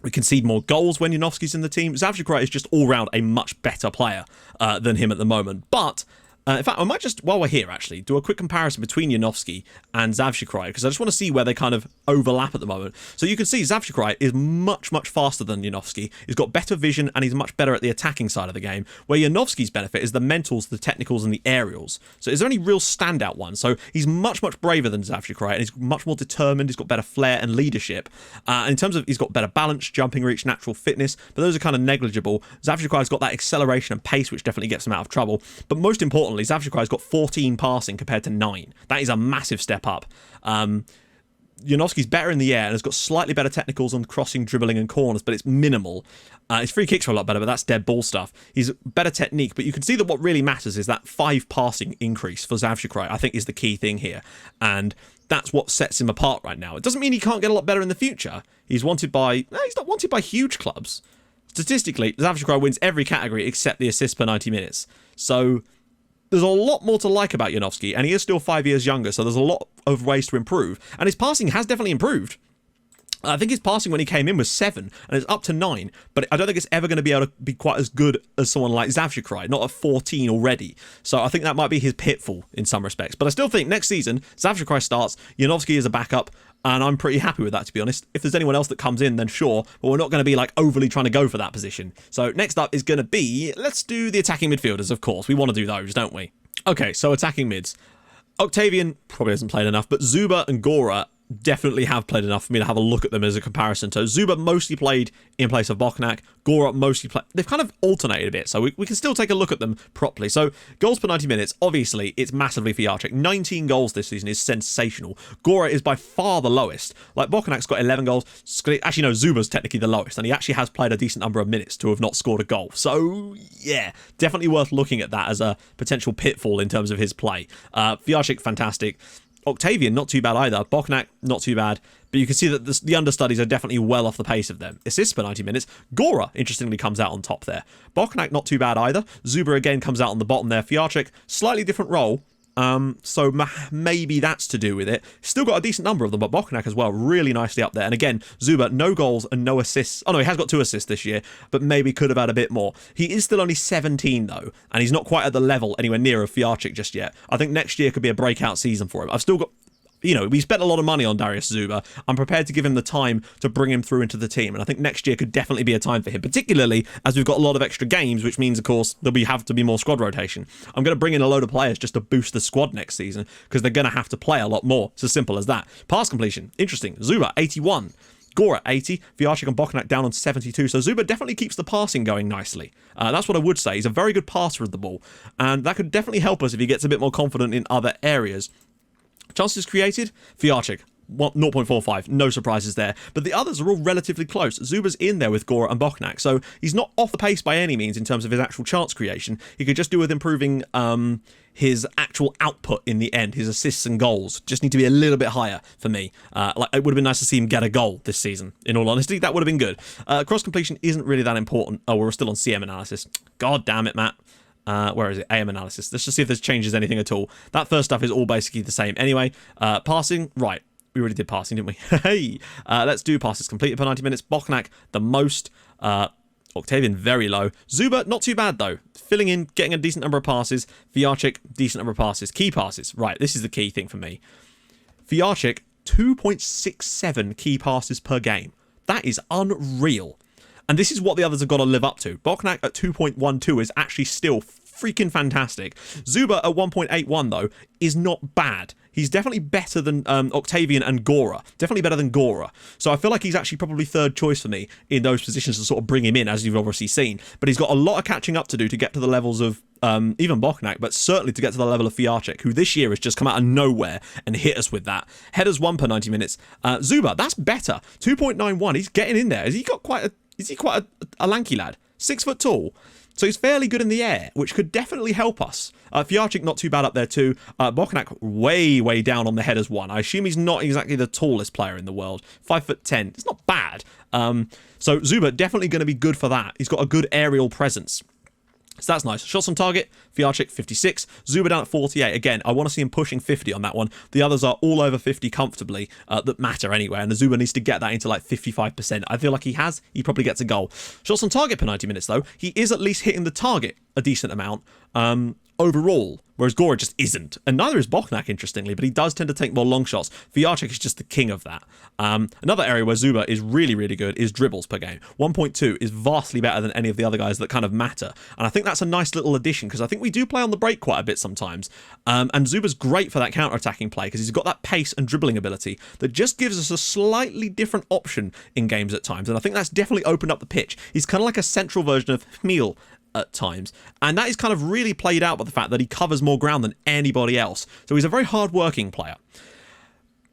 S1: We concede more goals when Janowski's in the team. Zavchikrai is just all round a much better player than him at the moment, but in fact, I might just, while we're here actually, do a quick comparison between Janowski and Zavchikrai, because I just want to see where they kind of overlap at the moment. So you can see Zavchikrai is much, much faster than Janowski. He's got better vision, and he's much better at the attacking side of the game, where Janowski's benefit is the mentals, the technicals, and the aerials. So is there any real standout one? So he's much, much braver than Zavchikrai, and he's much more determined. He's got better flair and leadership. And in terms of, he's got better balance, jumping reach, natural fitness, but those are kind of negligible. Zavchikrai's got that acceleration and pace, which definitely gets him out of trouble. But most importantly, Zavchikrai's got 14 passing compared to 9. That is a massive step up. Janowski's better in the air and has got slightly better technicals on crossing, dribbling, and corners, but it's minimal. His free kicks are a lot better, but that's dead ball stuff. He's better technique, but you can see that what really matters is that 5 passing increase for Zavchikrai, I think, is the key thing here. And that's what sets him apart right now. It doesn't mean he can't get a lot better in the future. He's not wanted by huge clubs. Statistically, Zavchikrai wins every category except the assists per 90 minutes. So there's a lot more to like about Janowski, and he is still 5 years younger, so there's a lot of ways to improve. And his passing has definitely improved. I think his passing when he came in was 7, and it's up to 9, but I don't think it's ever going to be able to be quite as good as someone like Zavchikrai, not at 14 already. So I think that might be his pitfall in some respects. But I still think next season, Zavchikrai starts, Janowski is a backup, and I'm pretty happy with that, to be honest. If there's anyone else that comes in, then sure, but we're not going to be like overly trying to go for that position. So next up is going to be, let's do the attacking midfielders, of course. We want to do those, don't we? Okay, so attacking mids. Octavian probably hasn't played enough, but Zuba and Gora definitely have played enough for me to have a look at them as a comparison. So Zuba mostly played in place of Bochnak. Gora mostly played. They've kind of alternated a bit, so we can still take a look at them properly. So goals per 90 minutes, obviously, it's massively for Yarchik. 19 goals this season is sensational. Gora is by far the lowest. Like, Bochnak's got 11 goals. Actually, no, Zuba's technically the lowest, and he actually has played a decent number of minutes to have not scored a goal. So, yeah, definitely worth looking at that as a potential pitfall in terms of his play. Yarchik, fantastic. Octavian, not too bad either. Bochnak, not too bad. But you can see that the understudies are definitely well off the pace of them. Assists per 90 minutes. Gora, interestingly, comes out on top there. Bochnak, not too bad either. Zuba, again, comes out on the bottom there. Fiarchik, slightly different role. So maybe that's to do with it. Still got a decent number of them, but Bochnak as well, really nicely up there. And again, Zuba, no goals and no assists. Oh no, he has got 2 assists this year, but maybe could have had a bit more. He is still only 17 though, and he's not quite at the level anywhere near of Fiarchik just yet. I think next year could be a breakout season for him. I've still got... we spent a lot of money on Darius Zuba. I'm prepared to give him the time to bring him through into the team, and I think next year could definitely be a time for him, particularly as we've got a lot of extra games, which means, of course, there'll have to be more squad rotation. I'm going to bring in a load of players just to boost the squad next season, because they're going to have to play a lot more. It's as simple as that. Pass completion, interesting. Zuba, 81. Gora, 80. Fiarchik and Bochnak down on 72. So Zuba definitely keeps the passing going nicely. That's what I would say. He's a very good passer of the ball, and that could definitely help us if he gets a bit more confident in other areas. Chances created, Fiarchik, 0.45, no surprises there. But the others are all relatively close. Zuba's in there with Gora and Bochnak, so he's not off the pace by any means in terms of his actual chance creation. He could just do with improving his actual output in the end, his assists and goals. Just need to be a little bit higher for me. It would have been nice to see him get a goal this season, in all honesty. That would have been good. Cross completion isn't really that important. Oh, we're still on CM analysis. God damn it, Matt. Where is it? AM analysis. Let's just see if this changes anything at all. That first stuff is all basically the same. Anyway, passing, right. We already did passing, didn't we? Hey, let's do passes completed per 90 minutes. Bochnak, the most. Octavian, very low. Zuba, not too bad, though. Filling in, getting a decent number of passes. Fiarchik, decent number of passes. Key passes. Right, this is the key thing for me. Fiarchik, 2.67 key passes per game. That is unreal. And this is what the others have got to live up to. Bochnak at 2.12 is actually still freaking fantastic. Zuba at 1.81, though, is not bad. He's definitely better than Octavian and Gora. Definitely better than Gora. So I feel like he's actually probably third choice for me in those positions to sort of bring him in, as you've obviously seen. But he's got a lot of catching up to do to get to the levels of even Bochnak, but certainly to get to the level of Fiarchik, who this year has just come out of nowhere and hit us with that. Headers 1 per 90 minutes. Zuba, that's better. 2.91. He's getting in there. Is he quite a lanky lad? 6 foot tall. So he's fairly good in the air, which could definitely help us. Fiarchik not too bad up there too. Bochnak way down on the headers 1. I assume he's not exactly the tallest player in the world. 5'10". It's not bad. So Zuba definitely going to be good for that. He's got a good aerial presence. So that's nice. Shots on target, Fiarchik 56, Zuba down at 48. Again, I want to see him pushing 50 on that one. The others are all over 50 comfortably that matter anyway, and the Zuba needs to get that into like 55%. I feel like he probably gets a goal. Shots on target per 90 minutes though, he is at least hitting the target a decent amount overall, whereas Gora just isn't. And neither is Bochnak, interestingly, but he does tend to take more long shots. Fiarchik is just the king of that. Another area where Zuba is really good is dribbles per game. 1.2 is vastly better than any of the other guys that kind of matter. And I think that's a nice little addition, because I think we do play on the break quite a bit sometimes. And Zuba's great for that counter-attacking play, because he's got that pace and dribbling ability that just gives us a slightly different option in games at times. And I think that's definitely opened up the pitch. He's kind of like a central version of Hmil at times, and that is kind of really played out by the fact that he covers more ground than anybody else. So he's a very hard-working player.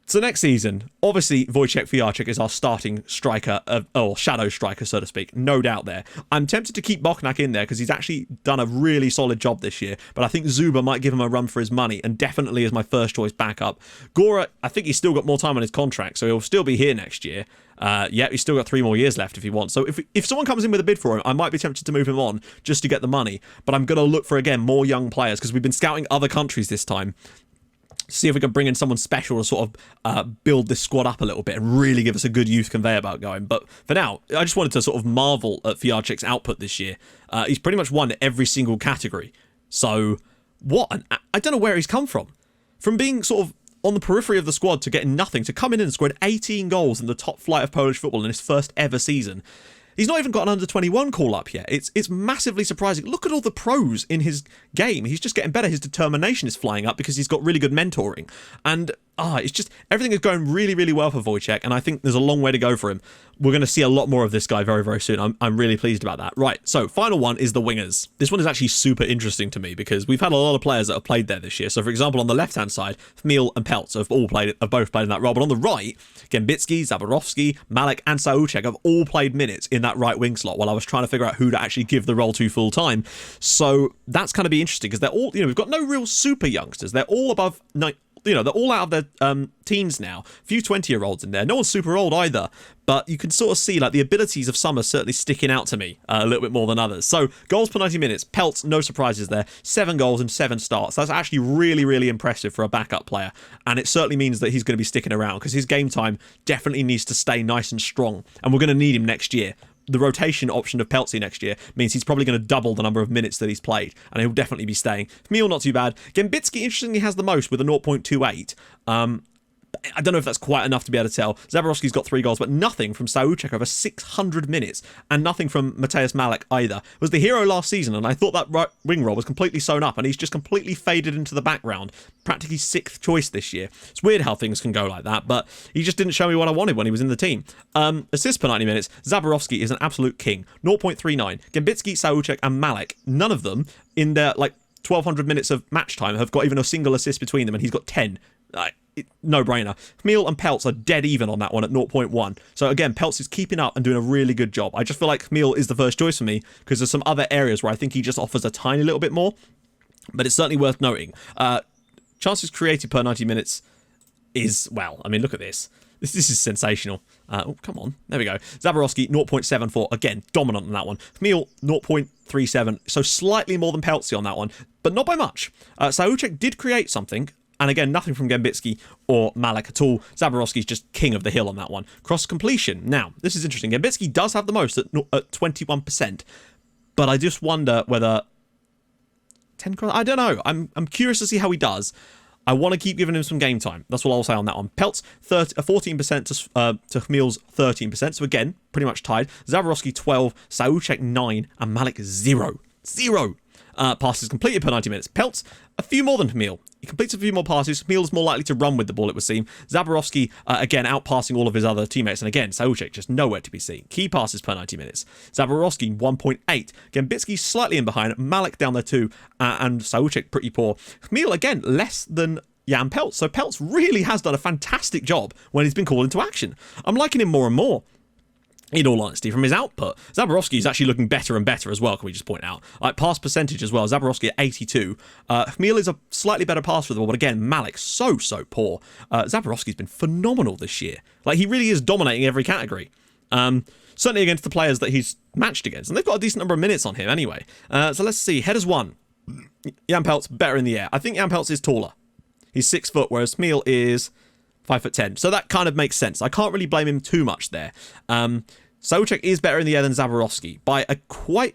S1: So next season, obviously Wojciech Fiarchik is our starting striker, or shadow striker, so to speak. No doubt there. I'm tempted to keep Bochnak in there because he's actually done a really solid job this year, but I think Zuba might give him a run for his money and definitely is my first choice backup. Gora, I think he's still got more time on his contract, so he'll still be here next year. Yeah, he's still got 3 more years left if he wants. So if someone comes in with a bid for him, I might be tempted to move him on just to get the money. But I'm going to look for, again, more young players because we've been scouting other countries this time. See if we can bring in someone special to sort of build this squad up a little bit and really give us a good youth conveyor belt going. But for now, I just wanted to sort of marvel at Fiarchik's output this year. He's pretty much won every single category. So I don't know where he's come from. From being sort of on the periphery of the squad to getting nothing, to come in and scored 18 goals in the top flight of Polish football in his first ever season. He's not even got an under-21 call-up yet. It's massively surprising. Look at all the pros in his game. He's just getting better. His determination is flying up because he's got really good mentoring. And it's just, everything is going really well for Wojciech, and I think there's a long way to go for him. We're going to see a lot more of this guy very soon. I'm really pleased about that. Right, so final one is the wingers. This one is actually super interesting to me because we've had a lot of players that have played there this year. So, for example, on the left-hand side, Hmil and Peltz have both played in that role. But on the right, Gembitsky, Zaborowski, Malek, and Sauchek have all played minutes in that right wing slot while I was trying to figure out who to actually give the role to full time. So that's going to be interesting because they're all, we've got no real super youngsters. They're all above they're all out of their teens now. A few 20-year-olds in there. No one's super old either. But you can sort of see, like, the abilities of some are certainly sticking out to me a little bit more than others. So, goals per 90 minutes. Peltz, no surprises there. 7 goals and 7 starts. That's actually really, really impressive for a backup player. And it certainly means that he's going to be sticking around because his game time definitely needs to stay nice and strong. And we're going to need him next year. The rotation option of Peltzy next year means he's probably going to double the number of minutes that he's played, and he'll definitely be staying. Meal, not too bad. Gambitsky, interestingly, has the most with a 0.28. I don't know if that's quite enough to be able to tell. Zaborowski's got 3 goals, but nothing from Sauchek over 600 minutes, and nothing from Mateusz Malik either. Was the hero last season, and I thought that right wing role was completely sewn up, and he's just completely faded into the background. Practically 6th choice this year. It's weird how things can go like that, but he just didn't show me what I wanted when he was in the team. Assists per 90 minutes. Zaborowski is an absolute king. 0.39. Gambitsky, Sauchek, and Malik, none of them in their 1,200 minutes of match time have got even a single assist between them, and he's got 10. No brainer. Hmeel and Peltz are dead even on that one at 0.1. So again, Peltz is keeping up and doing a really good job. I just feel like Hmeel is the first choice for me because there's some other areas where I think he just offers a tiny little bit more. But it's certainly worth noting. Chances created per 90 minutes is, well, I mean, look at this. This is sensational. Oh, come on. There we go. Zaborowski, 0.74. Again, dominant on that one. Hmeel, 0.37. So slightly more than Peltzy on that one, but not by much. Sauchek did create something. And again, nothing from Gambitsky or Malik at all. Zaborowski's just king of the hill on that one. Cross completion. Now, this is interesting. Gambitsky does have the most at 21%. But I just wonder whether 10 cross... I don't know. I'm curious to see how he does. I want to keep giving him some game time. That's what I'll say on that one. Peltz, 14% to Hmeel's 13%. So again, pretty much tied. Zaborowski, 12. Sauchek, 9. And Malik, 0. 0. Passes completed per 90 minutes. Peltz, a few more than Hmeel. He completes a few more passes. Hmeel's more likely to run with the ball, it would seem. Zaborowski, again, outpassing all of his other teammates. And again, Sauchek just nowhere to be seen. Key passes per 90 minutes. Zaborowski, 1.8. Gambitsky slightly in behind. Malik down there too. And Sauchek pretty poor. Hmeel, again, less than Jan Peltz. So Peltz really has done a fantastic job when he's been called into action. I'm liking him more and more. In all honesty, from his output, Zaborowski is actually looking better and better as well, can we just point out. Pass percentage as well, Zaborowski at 82. Hmeel is a slightly better passer for the ball, but again, Malik, so poor. Zaborowski's been phenomenal this year. He really is dominating every category. Certainly against the players that he's matched against, and they've got a decent number of minutes on him anyway. So let's see, headers 1. Jan Peltz, better in the air. I think Jan Peltz is taller. He's 6 foot, whereas Hmeel is 5'10". So that kind of makes sense. I can't really blame him too much there. Sauchek is better in the air than Zaborowski by a quite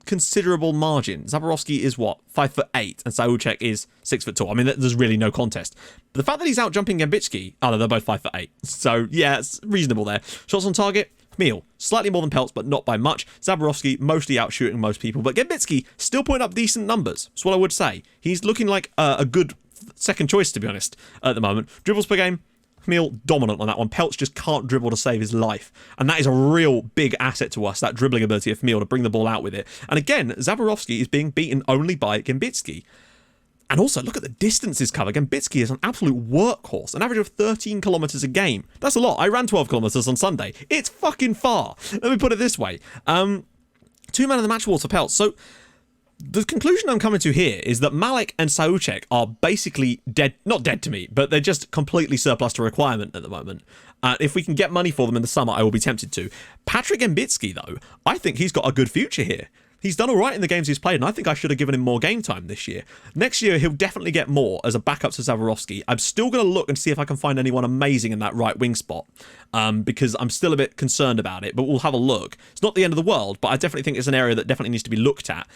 S1: considerable margin. Zaborowski is what? 5'8", and Sauchek is 6 foot tall. I mean, there's really no contest. But the fact that he's out jumping Gambitsky, oh no, they're both 5'8". So yeah, it's reasonable there. Shots on target, Hmeel, slightly more than Peltz, but not by much. Zaborowski mostly out shooting most people, but Gambitsky still putting up decent numbers. That's what I would say. He's looking like a good second choice, to be honest, at the moment. Dribbles per game, Hmeel dominant on that one. Peltz just can't dribble to save his life. And that is a real big asset to us, that dribbling ability of Hmeel to bring the ball out with it. And again, Zaborowski is being beaten only by Gambitsky. And also, look at the distances covered. Gambitsky is an absolute workhorse. An average of 13 kilometres a game. That's a lot. I ran 12 kilometres on Sunday. It's fucking far. Let me put it this way. 2 man of the match awards for Peltz. So the conclusion I'm coming to here is that Malik and Sauchek are basically dead, not dead to me, but they're just completely surplus to requirement at the moment. If we can get money for them in the summer, I will be tempted to. Patrick Gambitsky, though, I think he's got a good future here. He's done all right in the games he's played, and I think I should have given him more game time this year. Next year, he'll definitely get more as a backup to Zaborowski. I'm still going to look and see if I can find anyone amazing in that right wing spot, because I'm still a bit concerned about it, but we'll have a look. It's not the end of the world, but I definitely think it's an area that definitely needs to be looked at.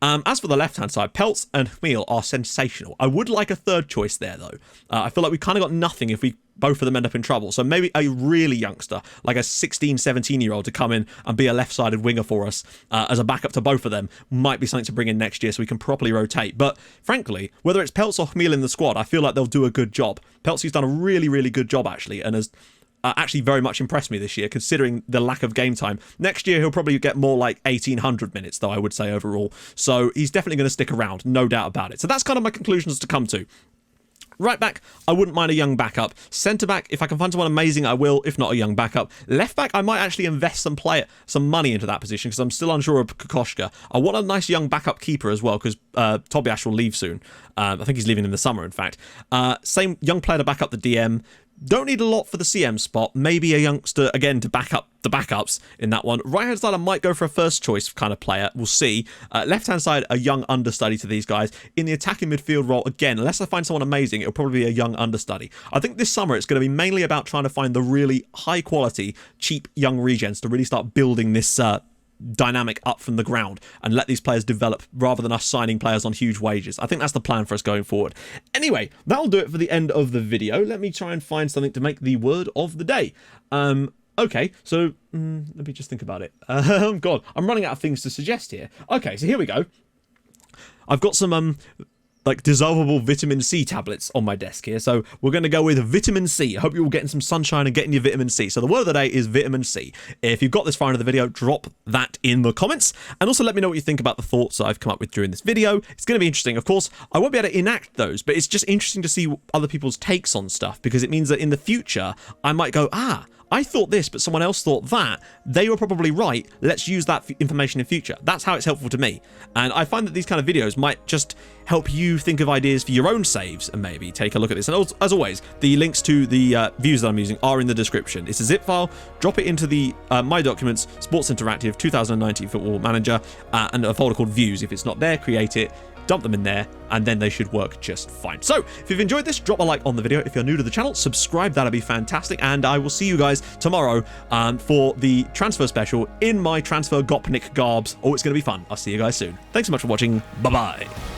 S1: As for the left-hand side, Peltz and Hmeel are sensational. I would like a third choice there, though. I feel like we've kind of got nothing if we both of them end up in trouble. So maybe a really youngster, like a 16, 17-year-old to come in and be a left-sided winger for us as a backup to both of them might be something to bring in next year so we can properly rotate. But frankly, whether it's Peltz or Hmeel in the squad, I feel like they'll do a good job. Peltzy's done a really, really good job, actually, and has actually very much impressed me this year, considering the lack of game time. Next year, he'll probably get more like 1,800 minutes, though, I would say, overall. So he's definitely going to stick around, no doubt about it. So that's kind of my conclusions to come to. Right back, I wouldn't mind a young backup. Centre back, if I can find someone amazing, I will. If not, a young backup. Left back, I might actually invest some money into that position because I'm still unsure of Kokoschka. I want a nice young backup keeper as well because Tobias will leave soon. I think he's leaving in the summer, in fact. Same young player to back up the DM. Don't need a lot for the CM spot. Maybe a youngster, again, to back up the backups in that one. Right-hand side, I might go for a first choice kind of player. We'll see. Left-hand side, a young understudy to these guys. In the attacking midfield role, again, unless I find someone amazing, it'll probably be a young understudy. I think this summer, it's going to be mainly about trying to find the really high-quality, cheap young regens to really start building this dynamic up from the ground and let these players develop rather than us signing players on huge wages. I think that's the plan for us going forward. Anyway, that'll do it for the end of the video. Let me try and find something to make the word of the day. Okay, so let me just think about it. God, I'm running out of things to suggest here. Okay, so here we go. I've got some like dissolvable vitamin C tablets on my desk here. So we're going to go with vitamin C. I hope you're all getting some sunshine and getting your vitamin C. So the word of the day is vitamin C. If you've got this far into the video, drop that in the comments. And also let me know what you think about the thoughts that I've come up with during this video. It's going to be interesting. Of course, I won't be able to enact those, but it's just interesting to see other people's takes on stuff because it means that in the future, I might go, I thought this, but someone else thought that. They were probably right. Let's use that information in future. That's how it's helpful to me. And I find that these kind of videos might just help you think of ideas for your own saves and maybe take a look at this. And also, as always, the links to the views that I'm using are in the description. It's a zip file. Drop it into the My Documents, Sports Interactive 2019 Football Manager, and a folder called Views. If it's not there, create it. Dump them in there, and then they should work just fine. So, if you've enjoyed this, drop a like on the video. If you're new to the channel, subscribe. That'd be fantastic. And I will see you guys tomorrow for the transfer special in my transfer Gopnik garbs. Oh, it's going to be fun. I'll see you guys soon. Thanks so much for watching. Bye-bye.